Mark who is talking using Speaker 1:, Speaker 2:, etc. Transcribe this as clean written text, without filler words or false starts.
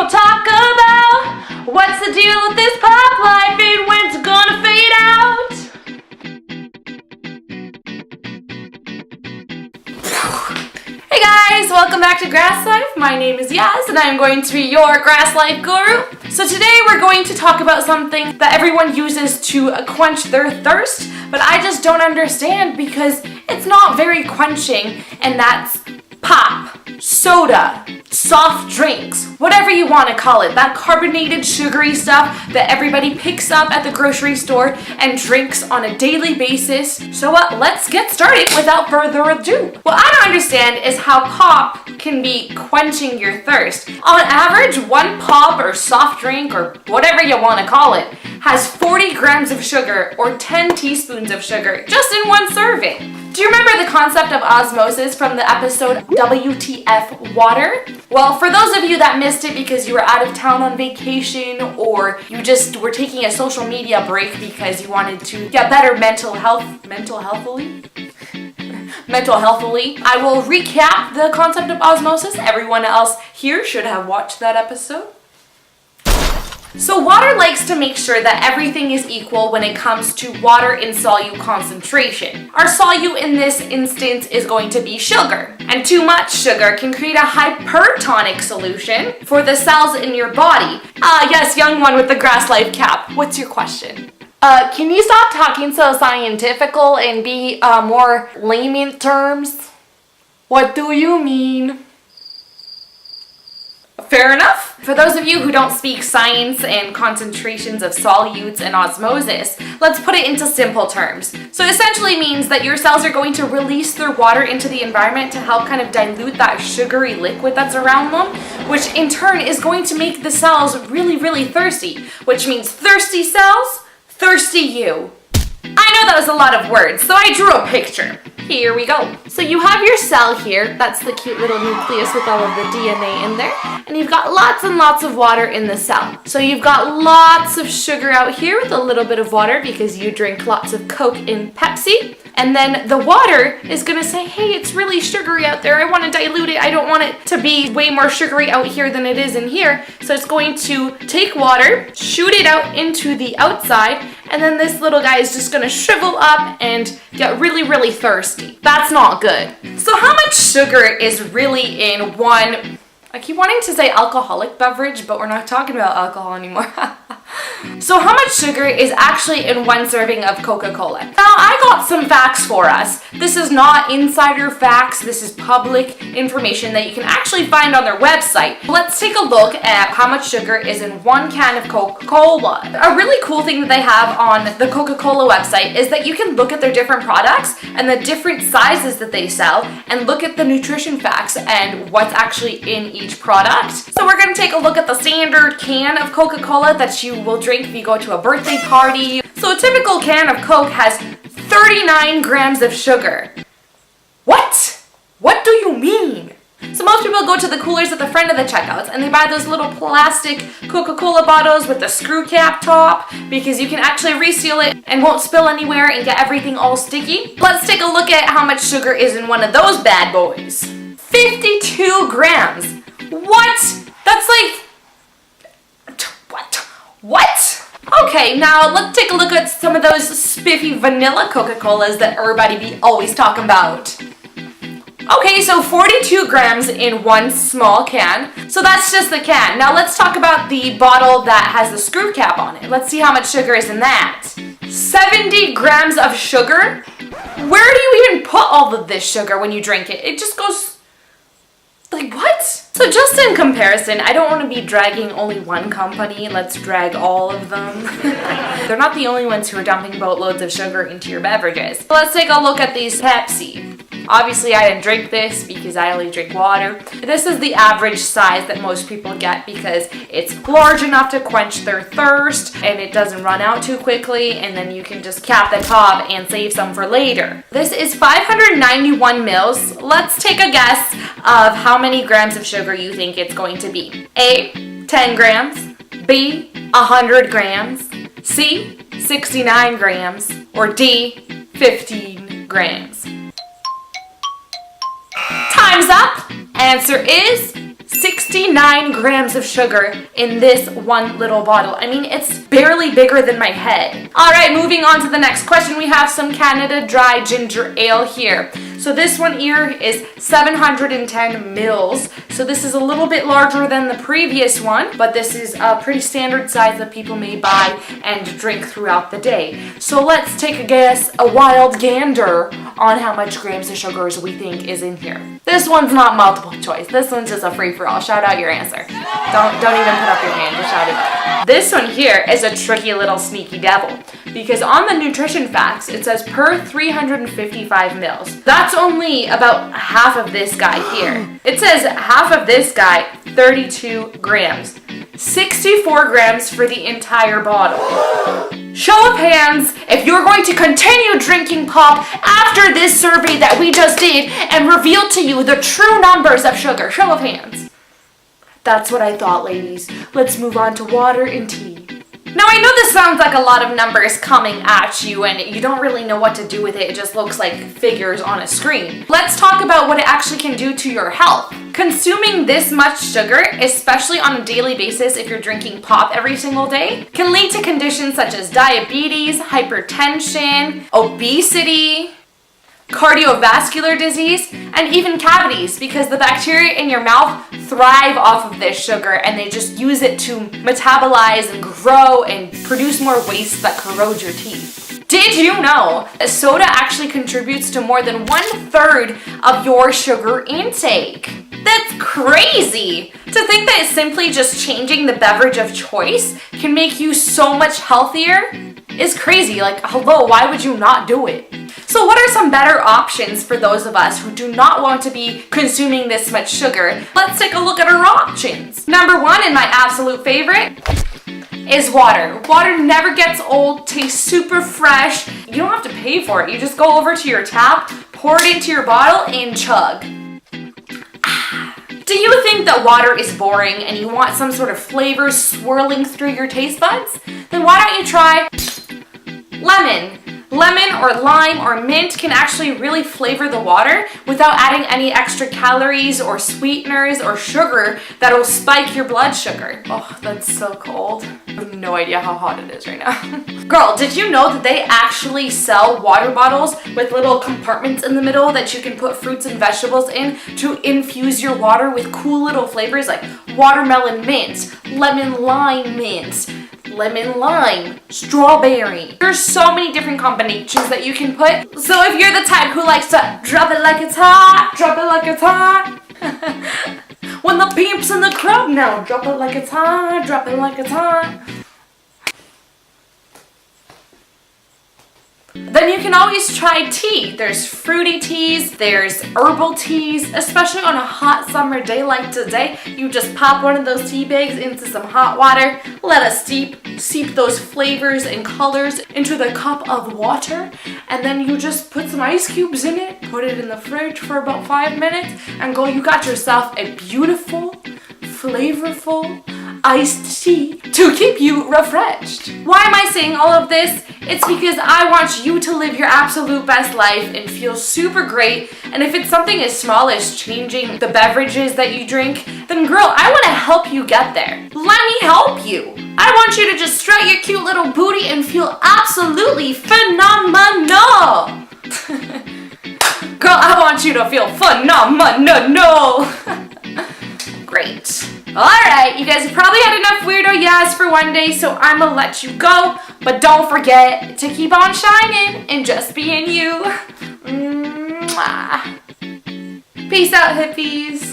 Speaker 1: people talk about? What's the deal with this pop life and when's it gonna fade out? Hey guys, welcome back to Grass Life. My name is Yas and I'm going to be your Grass Life guru. So today we're going to talk about something that everyone uses to quench their thirst, but I just don't understand because it's not very quenching, and that's pop, soda, soft drinks, whatever you want to call it, that carbonated sugary stuff that everybody picks up at the grocery store and drinks on a daily basis. So let's get started without further ado. What I don't understand is how pop can be quenching your thirst. On average, one pop or soft drink or whatever you want to call it has 40 grams of sugar or 10 teaspoons of sugar just in one serving. Do you remember the concept of osmosis from the episode WTF Water? Well, for those of you that missed it because you were out of town on vacation or you just were taking a social media break because you wanted to get better mental healthily, I will recap the concept of osmosis. Everyone else here should have watched that episode. So water likes to make sure that everything is equal when it comes to water in solute concentration. Our solute in this instance is going to be sugar. And too much sugar can create a hypertonic solution for the cells in your body. Yes, young one with the Grass Life cap. What's your question? Can you stop talking so scientifical and be more layman terms? What do you mean? Fair enough. For those of you who don't speak science and concentrations of solutes and osmosis, let's put it into simple terms. So it essentially means that your cells are going to release their water into the environment to help kind of dilute that sugary liquid that's around them, which in turn is going to make the cells really, really thirsty, which means thirsty cells, thirsty you. I know that was a lot of words, so I drew a picture. Here we go. So you have your cell here. That's the cute little nucleus with all of the DNA in there. And you've got lots and lots of water in the cell. So you've got lots of sugar out here with a little bit of water because you drink lots of Coke and Pepsi. And then the water is going to say, hey, it's really sugary out there. I want to dilute it. I don't want it to be way more sugary out here than it is in here. So it's going to take water, shoot it out into the outside, and then this little guy is just going to shrivel up and get really, really thirsty. That's not good. So how much sugar is really in one, I keep wanting to say alcoholic beverage, but we're not talking about alcohol anymore. So how much sugar is actually in one serving of Coca-Cola? Now, I got some facts for us. This is not insider facts. This is public information that you can actually find on their website. Let's take a look at how much sugar is in one can of Coca-Cola. A really cool thing that they have on the Coca-Cola website is that you can look at their different products and the different sizes that they sell and look at the nutrition facts and what's actually in each product. So we're going to take a look at the standard can of Coca-Cola that you will drink if you go to a birthday party. So a typical can of Coke has 39 grams of sugar. What? What do you mean? So most people go to the coolers at the front of the checkouts and they buy those little plastic Coca-Cola bottles with the screw cap top because you can actually reseal it and won't spill anywhere and get everything all sticky. Let's take a look at how much sugar is in one of those bad boys. 52 grams. What? That's like... What? Okay, now let's take a look at some of those spiffy vanilla Coca-Colas that everybody be always talking about. Okay, so 42 grams in one small can. So that's just the can. Now let's talk about the bottle that has the screw cap on it. Let's see how much sugar is in that. 70 grams of sugar? Where do you even put all of this sugar when you drink it? It just goes... like what? So just in comparison, I don't want to be dragging only one company. Let's drag all of them. They're not the only ones who are dumping boatloads of sugar into your beverages. So let's take a look at these Pepsi. Obviously, I didn't drink this because I only drink water. This is the average size that most people get because it's large enough to quench their thirst and it doesn't run out too quickly, and then you can just cap the top and save some for later. This is 591 mils. Let's take a guess of how many grams of sugar you think it's going to be. A, 10 grams. B, 100 grams. C, 69 grams. Or D, 15 grams. Time's up. Answer is 69 grams of sugar in this one little bottle. I mean, it's barely bigger than my head. All right, moving on to the next question. We have some Canada Dry Ginger Ale here. So this one here is 710 mils. So this is a little bit larger than the previous one, but this is a pretty standard size that people may buy and drink throughout the day. So let's take a guess, a wild gander on how much grams of sugars we think is in here. This one's not multiple choice. This one's just a free-for-all. Shout out your answer. Don't even put up your hand, just shout it out. This one here is a tricky little sneaky devil, because on the nutrition facts, it says per 355 mils. That's only about half of this guy here. It says half of this guy, 32 grams. 64 grams for the entire bottle. Show of hands if you're going to continue drinking pop after this survey that we just did and revealed to you the true numbers of sugar. Show of hands. That's what I thought, ladies. Let's move on to water and tea. Now, I know this sounds like a lot of numbers coming at you and you don't really know what to do with it. It just looks like figures on a screen. Let's talk about what it actually can do to your health. Consuming this much sugar, especially on a daily basis if you're drinking pop every single day, can lead to conditions such as diabetes, hypertension, obesity, cardiovascular disease, and even cavities, because the bacteria in your mouth thrive off of this sugar and they just use it to metabolize and grow and produce more waste that corrode your teeth. Did you know that soda actually contributes to more than 1/3 of your sugar intake? That's crazy! To think that simply just changing the beverage of choice can make you so much healthier is crazy. Like, hello, why would you not do it? So what are some better options for those of us who do not want to be consuming this much sugar? Let's take a look at our options. Number one, and my absolute favorite, is water. Water never gets old, tastes super fresh. You don't have to pay for it. You just go over to your tap, pour it into your bottle, and chug. Do you think that water is boring and you want some sort of flavor swirling through your taste buds? Then why don't you try lemon? Lemon or lime or mint can actually really flavor the water without adding any extra calories or sweeteners or sugar that'll spike your blood sugar. Oh, that's so cold. I have no idea how hot it is right now. Girl, did you know that they actually sell water bottles with little compartments in the middle that you can put fruits and vegetables in to infuse your water with cool little flavors like watermelon mint, lemon lime mint, lemon lime, strawberry. There's so many different combinations that you can put. So if you're the type who likes to drop it like it's hot, drop it like it's hot. When the peeps in the crowd now, drop it like it's hot, drop it like it's hot. Then you can always try tea. There's fruity teas, there's herbal teas, especially on a hot summer day like today. You just pop one of those tea bags into some hot water, let it seep those flavors and colors into the cup of water, and then you just put some ice cubes in it, put it in the fridge for about 5 minutes, and go, you got yourself a beautiful, flavorful iced tea to keep you refreshed. Why am I saying all of this? It's because I want you to live your absolute best life and feel super great. And if it's something as small as changing the beverages that you drink, then girl, I want to help you get there. Let me help you. I want you to just strut your cute little booty and feel absolutely phenomenal. Girl, I want you to feel phenomenal. Great. Alright, you guys have probably had enough weirdo yes for one day, so I'm gonna let you go. But don't forget to keep on shining and just being you. Mwah. Peace out, hippies.